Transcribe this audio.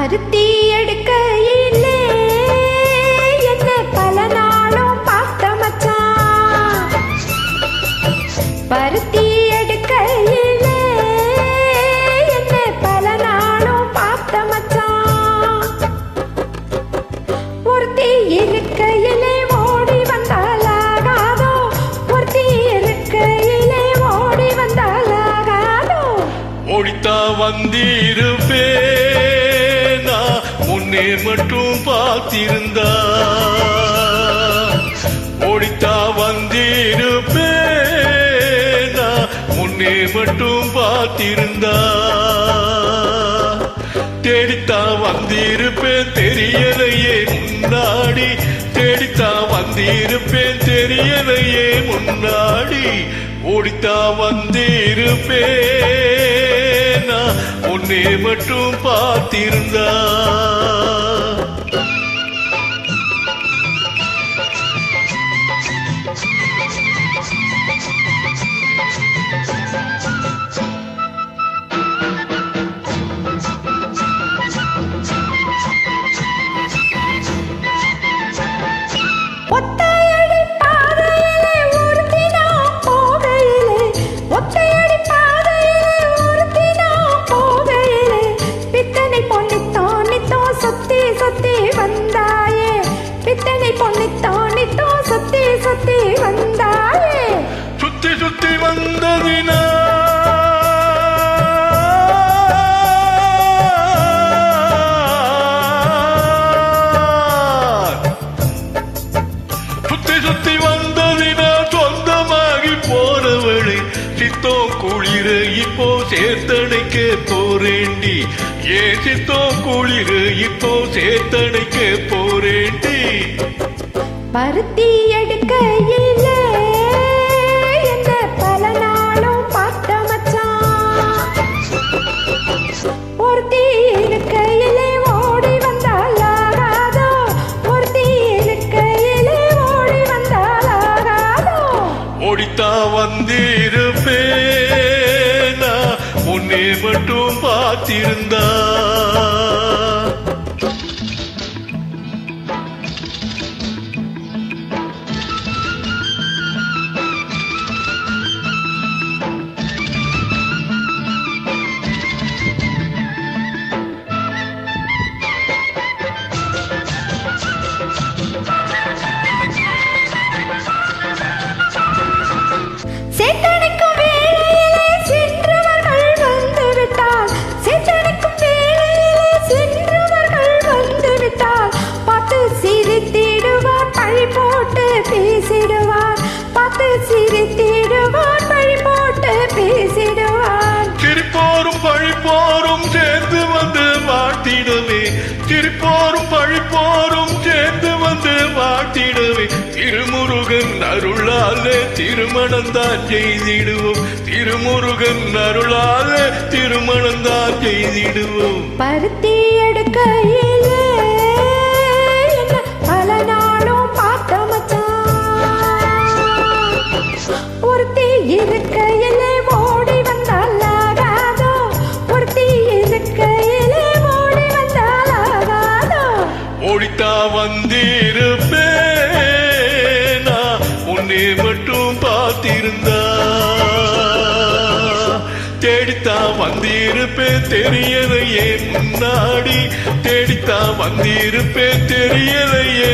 பருத்தி எடுக்கையிலே என்ன பல நாளும் பார்த்த மச்சான். பருத்தி எடுக்கையிலே என்ன பல நாளும் பார்த்த மச்சான். ஒருத்தி இருக்கையிலே ஓடி வந்தாலாகாதோ, ஒருத்தி இருக்கையிலே ஓடி வந்தாலாகாதோ. ஓடித்தா வந்திருப்பே முன்னே மட்டும் பார்த்திருந்தா. ஓடித்தா வந்திருப்பே முன்னே மட்டும் பார்த்திருந்தா. தேடித்தா வந்திருப்பேன் தெரியலையே முன்னாடி, தேடித்தா வந்திருப்பேன் தெரியலையே முன்னாடி. ஓடித்தா வந்திருப்பேன் உன்னை மட்டும் பார்த்திருந்தா. ஒத்தையடி பாதையிலே ஒருத்தி நான் போகையிலே, ஒத்தையடி பாதையிலே ஒருத்தி நான் போகையிலே, பித்தனை பொன்னித்தான் நித்தம் சுத்தி சுத்தி வந்தாயே, பித்தனை பொன்னித்தான் நித்தம் சுத்தி சுத்தி வந்தாயே. சுத்தி சுத்தி வந்ததினா சுத்தி வந்ததினா சொந்தமாகி போனவளை சித்தோ குளிர இப்போ சேர்த்தணைக்க போறேண்டி. ஏன் சித்தோ குளிர இப்போ சேர்த்தணைக்க போறேண்டி. பருத்தி எடுக்கையிலே என்ன பல நாளும் பார்த்த மச்சான். ஒருத்தி இருக்கையிலே ஓடி வந்தாலாகாதோ, ஒருத்தி இருக்கையிலே ஓடி வந்தாலாகாதோ. ஓடித்தா வந்திருப்பேனா உன்னை மட்டும் பார்த்திருந்தா. சேத்தனைக்கும் வேளையிலே சென்றவர்கள் வந்துவிட்டால், சேத்தனைக்கும் வேளையிலே சென்றவர்கள் வந்துவிட்டால், பார்த்து சிரித்திடுவார் பழி போட்டு பேசிடுவார், பார்த்து சிரித்திடுவார் பழி போட்டு பேசிடுவார். சிரிப்போரும் பழிப்போரும் சேர்ந்து வந்து வாழ்த்திடவே, சிரிப்போரும் பழிப்போரும் சேர்ந்து வந்து வாழ்த்திடவே. திருமுருகன் அருளாலே திருமணந்தான் செய்திடுவோம், திருமுருகன் அருளாலே திருமணந்தான் செய்திடுவோம். பருத்தி எடுக்கையிலே என்ன பல நாளும் பார்த்த மச்சான். ஒருத்தி இருக்கையிலே ஓடி வந்தாலாகாதோ, ஒருத்தி இருக்கையிலே ஓடி வந்தாலாகாதோ. ஓடித்தா வந்திருப்பேனா உன்னை மட்டும் பார்த்திருந்தா. தேடித்தா வந்திருப்பேன் தெரியலையே முன்னாடி, தேடித்தா வந்திருப்பேன் தெரியலையே